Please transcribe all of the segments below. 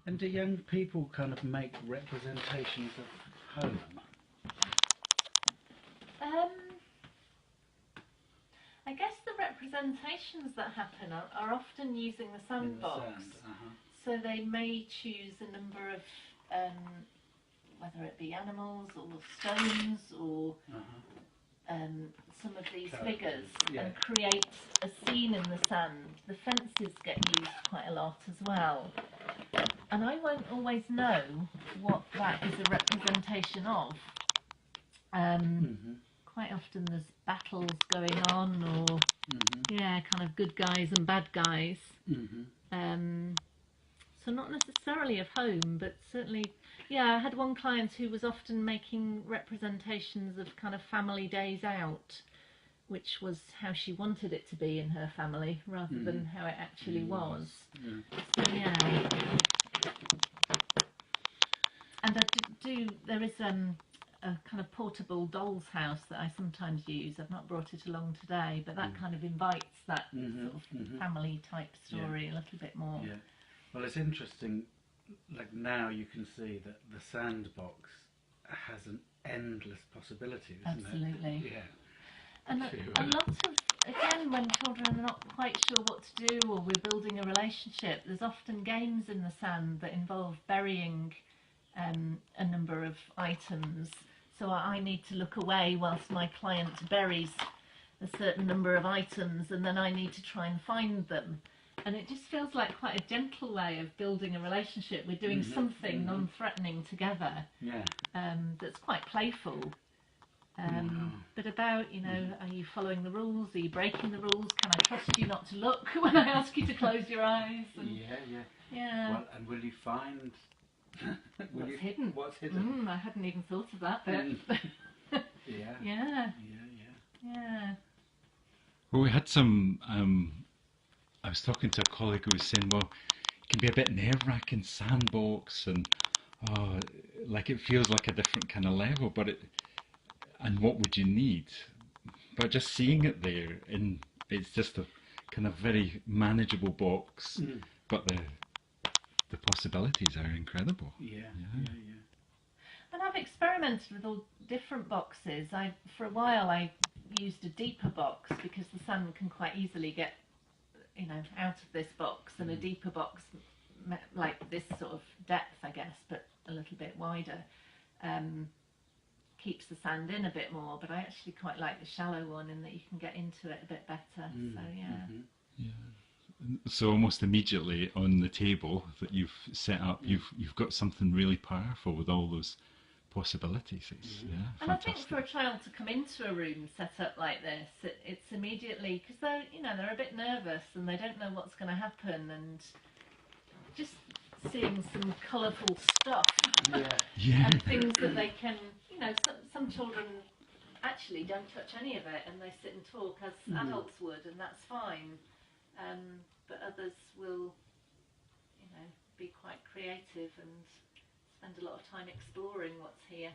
And do young people kind of make representations of home? I guess the representations that happen are often using the sandbox. In the sand, So they may choose a number of, whether it be animals or stones or some of these figures, and create a scene in the sand. The fences get used quite a lot as well. And I won't always know what that is a representation of. Quite often there's battles going on, or kind of good guys and bad guys. So not necessarily of home, but certainly, I had one client who was often making representations of kind of family days out, which was how she wanted it to be in her family rather than how it actually was. So and there is a kind of portable doll's house that I sometimes use. I've not brought it along today, but that kind of invites that sort of family type story a little bit more. Yeah. Well, it's interesting, like now you can see that the sandbox has an endless possibilities, isn't it? Absolutely. Yeah. And a lot of, again, when children are not quite sure what to do or we're building a relationship, there's often games in the sand that involve burying a number of items. So I need to look away whilst my client buries a certain number of items, and then I need to try and find them. And it just feels like quite a gentle way of building a relationship. We're doing something non-threatening together that's quite playful. But about, are you following the rules? Are you breaking the rules? Can I trust you not to look when I ask you to close your eyes? And Well, and will you find... hidden? What's hidden? I hadn't even thought of that bit. Yeah. Well, we had some... I was talking to a colleague who was saying, well, it can be a bit nerve-wracking, Sandbox, and like it feels like a different kind of level, and what would you need? But just seeing it there, it's just a kind of very manageable box, but the possibilities are incredible. Yeah. And I've experimented with all different boxes. For a while I used a deeper box because the sand can quite easily get out of this box, and a deeper box like this sort of depth, I guess, but a little bit wider, keeps the sand in a bit more. But I actually quite like the shallow one in that you can get into it a bit better. So almost immediately on the table that you've set up, you've got something really powerful with all those possibilities. It's and fantastic. I think for a child to come into a room set up like this, it's immediately, because they're a bit nervous and they don't know what's going to happen, and just seeing some colourful stuff and things that they can, some children actually don't touch any of it and they sit and talk as adults would, and that's fine. But others will, be quite creative and spend a lot of time exploring what's here.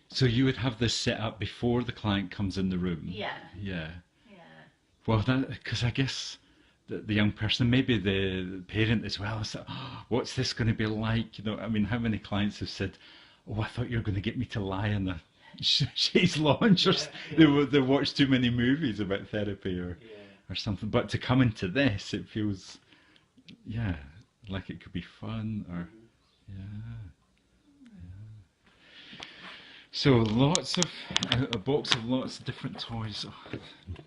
So you would have this set up before the client comes in the room? Yeah. Well, because I guess the young person, maybe the parent as well, is like, what's this going to be like? I mean, how many clients have said, I thought you were going to get me to lie on the chaise lounge, or they watch too many movies about therapy or something. But to come into this, it feels, like it could be fun, or So lots of a box of lots of different toys. Oh,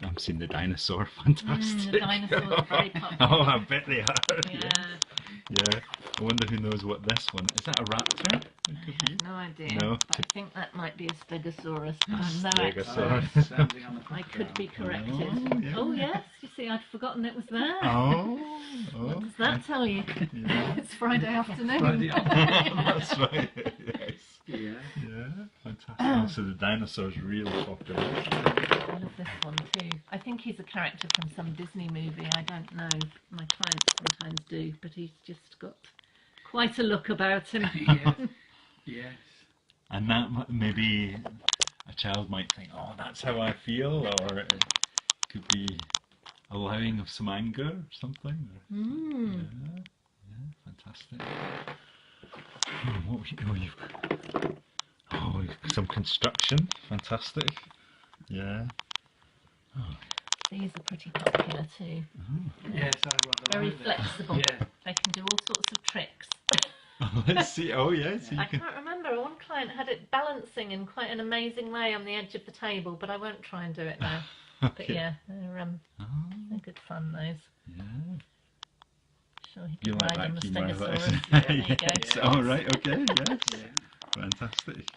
I'm seeing the dinosaur. Fantastic. The dinosaurs are very popular. Oh, I bet they are. Yeah. I wonder who knows what this one is. That a raptor? I have no idea. No. But I think that might be a stegosaurus. But I'm no Stegosaurus. expert. I could be corrected. Oh yes, you see, I'd forgotten it was there. What does that tell you? It's Friday afternoon. That's right. Yes. Yeah. Fantastic. So the dinosaur's really popular. I love this one too. I think he's a character from some Disney movie. I don't know. My clients sometimes do, but he's just got quite a look about him. Yes. And that maybe a child might think, that's how I feel, or it could be allowing of some anger or something. Yeah, fantastic. fantastic. Some construction, fantastic. Yeah. Oh. These are pretty popular too. Oh. Yes, I rather very like flexible. Yeah. They can do all sorts of tricks. Let's see. Oh yeah. So I can't remember. One client had it balancing in quite an amazing way on the edge of the table, but I won't try and do it now. Okay. But yeah, they're good fun. Those. Yeah. Sure, he can You like ride on that? the You like Stegosaurus. that? There you go. Yes. All right. Okay. Yes. Yeah. Fantastic.